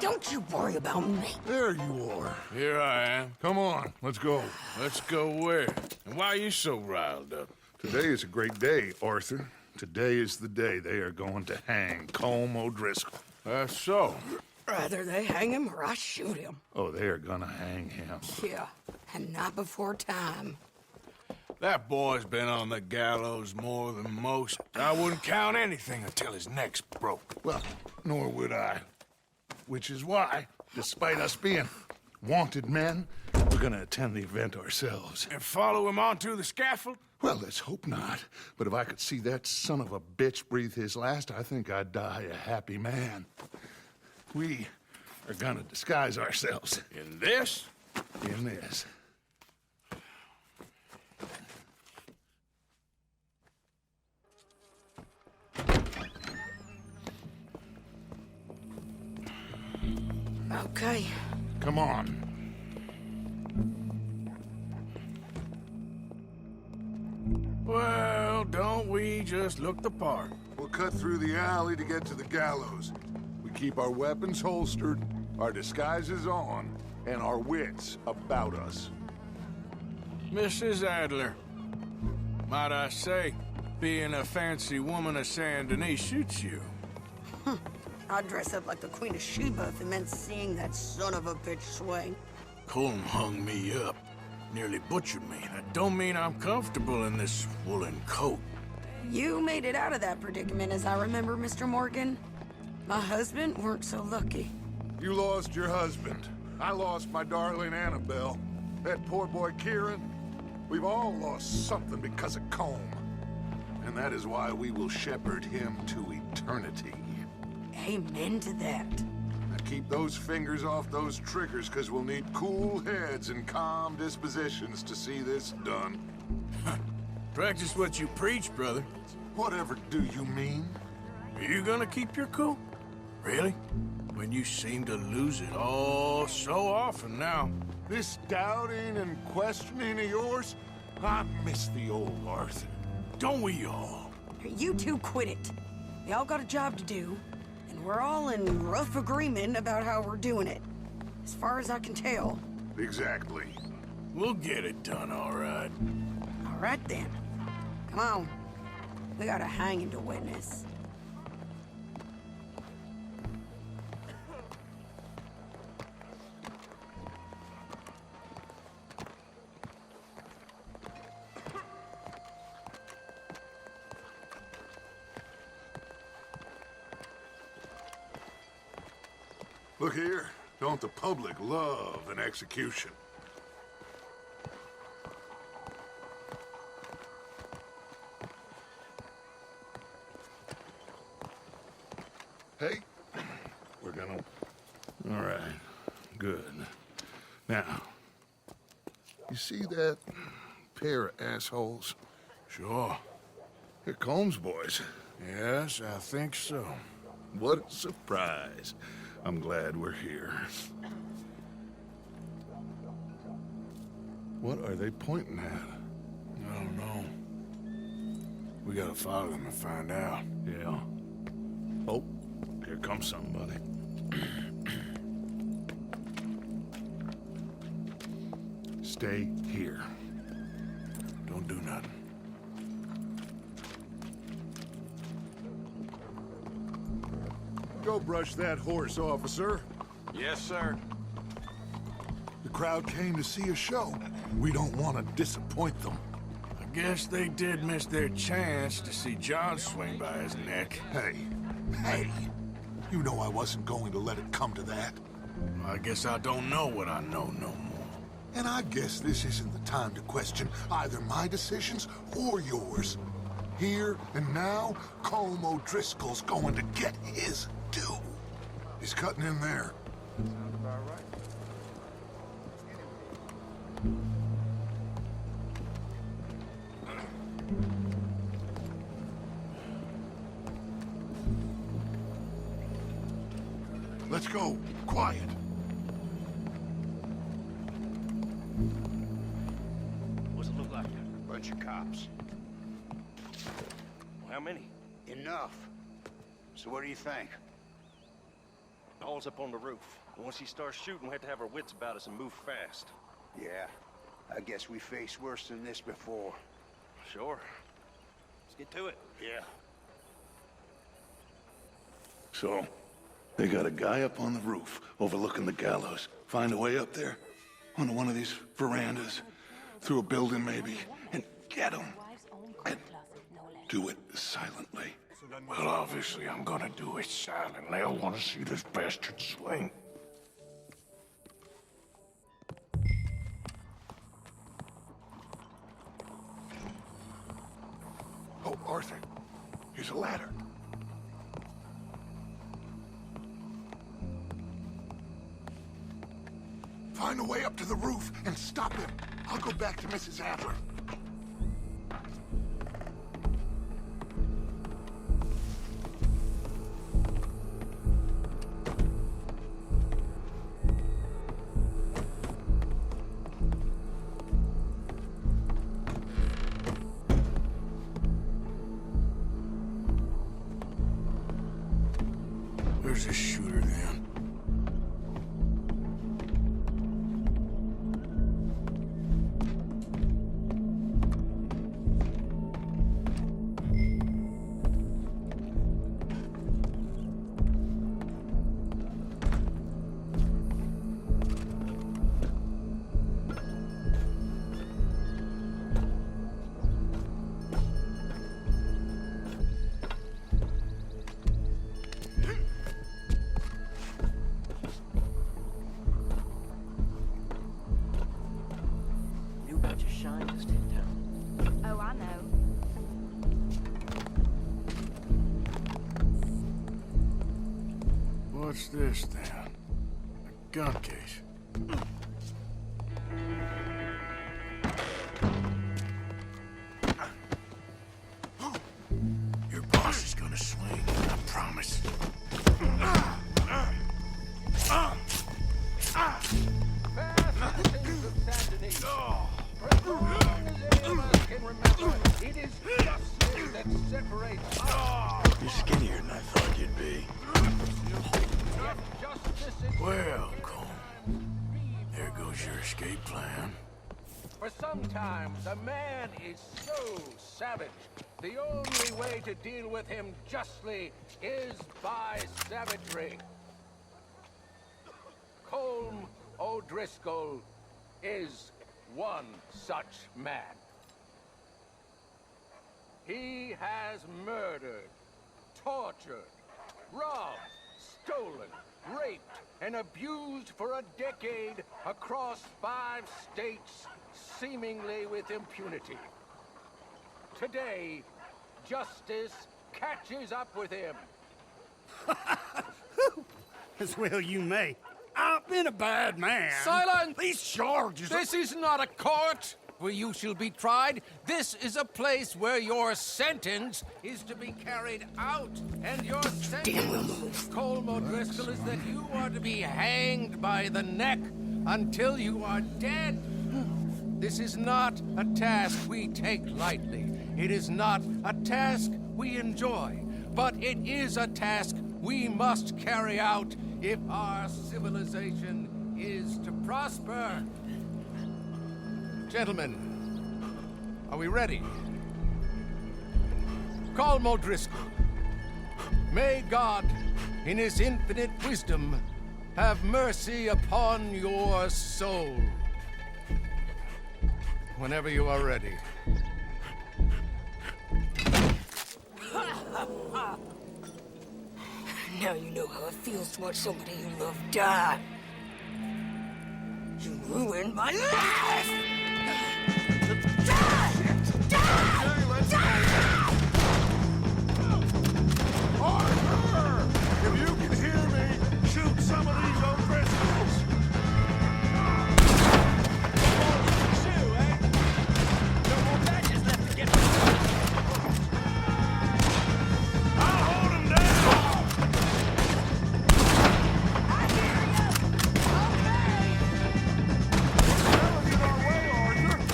Don't you worry about me. There you are. Here I am. Come on, let's go. Let's go where? And why are you so riled up? Today is a great day, Arthur. Today is the day they are going to hang Colm O'Driscoll. That's so. Rather they hang him or I shoot him. Oh, they are gonna hang him. Yeah, and not before time. That boy's been on the gallows more than most. I wouldn't count anything until his neck's broke. Well, nor would I. Which is why, despite us being wanted men, we're gonna attend the event ourselves. And follow him onto the scaffold? Well, let's hope not. But if I could see that son of a bitch breathe his last, I think I'd die a happy man. We are gonna disguise ourselves In this? in this. Okay. Come on. Well, don't we just look the part? We'll cut through the alley to get to the gallows. We keep our weapons holstered, our disguises on, and our wits about us. Mrs. Adler, might I say, being a fancy woman of Saint Denis suits you. I'd dress up like the Queen of Sheba if it meant seeing that son of a bitch swing. Colm hung me up, nearly butchered me. That don't mean I'm comfortable in this woolen coat. You made it out of that predicament, as I remember, Mr. Morgan. My husband weren't so lucky. You lost your husband. I lost my darling Annabelle. That poor boy Kieran. We've all lost something because of Colm. And that is why we will shepherd him to eternity. Amen to that. Now keep those fingers off those triggers, because we'll need cool heads and calm dispositions to see this done. Practice what you preach, brother. Whatever do you mean? Are you gonna keep your cool? Really? When you seem to lose it all so often now. This doubting and questioning of yours? I miss the old Arthur. Don't we all? You two quit it. We all got a job to do, and we're all in rough agreement about how we're doing it. As far as I can tell. Exactly. We'll get it done, all right. All right, then. Come on. We got a hanging to witness. Look here. Don't the public love an execution? Hey, we're gonna... All right, good. Now, you see that pair of assholes? Sure. They're Colm's boys. Yes, I think so. What a surprise. I'm glad we're here. What are they pointing at? I don't know. We gotta follow them and find out. Yeah. Oh, here comes somebody. Stay here. Don't do nothing. Go brush that horse, officer. Yes, sir. The crowd came to see a show. We don't want to disappoint them. I guess they did miss their chance to see John swing by his neck. Hey, you know I wasn't going to let it come to that. I guess I don't know what I know no more. And I guess this isn't the time to question either my decisions or yours. Here and now, Colm O'Driscoll's going to get his due. He's cutting in there. Sounds about right. Let's go. Quiet. What's it look like? Bunch of cops. Well, how many? Enough. So what do you think? Paul's up on the roof. Once he starts shooting, we have to have our wits about us and move fast. Yeah, I guess we faced worse than this before. Sure. Let's get to it. Yeah. So, they got a guy up on the roof overlooking the gallows. Find a way up there, onto one of these verandas, through a building maybe, and get him. And do it silently. Well, obviously I'm gonna do it silently. I want to see this bastard swing. Oh, Arthur, here's a ladder. Find a way up to the roof and stop him. I'll go back to Mrs. Adler. Where's this shooter then? Knew about your shine just in town. Oh, I know. What's this then? A gun case. Your boss is gonna swing, I promise. You're skinnier than I thought you'd be. Well, Cole, there goes your escape plan. For sometimes a man is so savage, the only way to deal with him justly is by savagery. Colm O'Driscoll is one such man. He has murdered, tortured, robbed, stolen, raped, and abused for a decade across 5 states, seemingly with impunity. Today, justice catches up with him. As well you may. I've been a bad man. Silence! These charges... This is not a court where you shall be tried. This is a place where your sentence is to be carried out. And your sentence, Colm O'Driscoll, is that you are to be hanged by the neck until you are dead. This is not a task we take lightly. It is not a task we enjoy. But it is a task we must carry out if our civilization is to prosper. Gentlemen, are we ready? Colm O'Driscoll, may God, in his infinite wisdom, have mercy upon your soul. Whenever you are ready. Now you know how it feels to watch somebody you love die. You ruined my life! Arthur! If you can hear me, shoot some of these O'Driscolls! I'll hold him down! Our way, Arthur!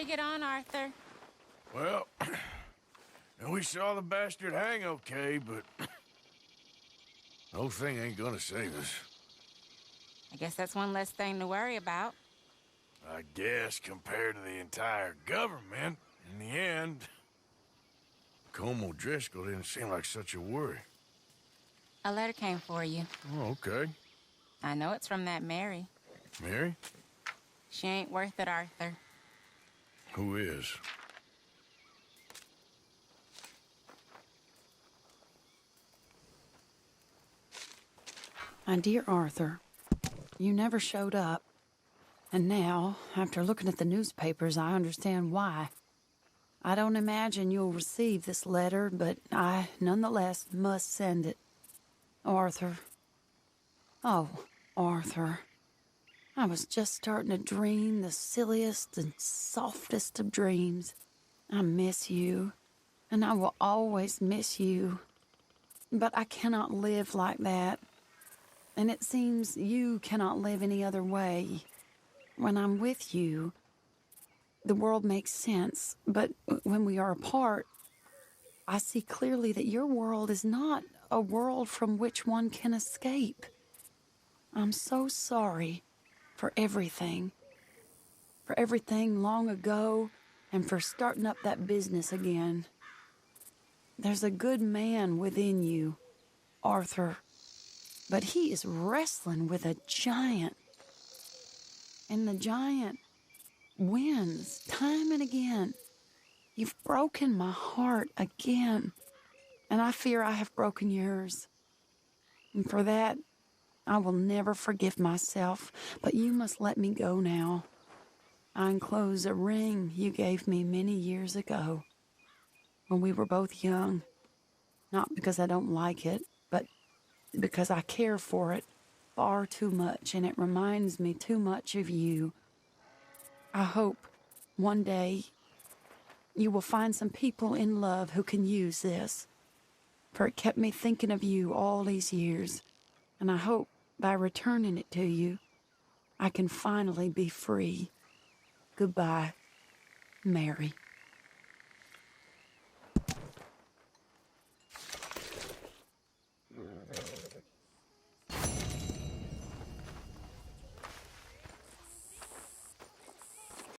you get on, Arthur? Well, we saw the bastard hang okay, but the whole thing ain't gonna save us. I guess that's one less thing to worry about. I guess compared to the entire government, in the end, Colm O'Driscoll didn't seem like such a worry. A letter came for you. Oh, okay. I know it's from that Mary. Mary? She ain't worth it, Arthur. Who is? My dear Arthur, you never showed up. And now, after looking at the newspapers, I understand why. I don't imagine you'll receive this letter, but I, nonetheless, must send it. Arthur. Oh, Arthur. I was just starting to dream the silliest and softest of dreams. I miss you, and I will always miss you. But I cannot live like that. And it seems you cannot live any other way. When I'm with you, the world makes sense, but when we are apart, I see clearly that your world is not a world from which one can escape. I'm so sorry for everything long ago, and for starting up that business again. There's a good man within you, Arthur, but he is wrestling with a giant. And the giant wins time and again. You've broken my heart again, and I fear I have broken yours. And for that, I will never forgive myself, but you must let me go now. I enclose a ring you gave me many years ago, when we were both young. Not because I don't like it, but because I care for it far too much, and it reminds me too much of you. I hope one day you will find some people in love who can use this, for it kept me thinking of you all these years, and I hope by returning it to you, I can finally be free. Goodbye, Mary.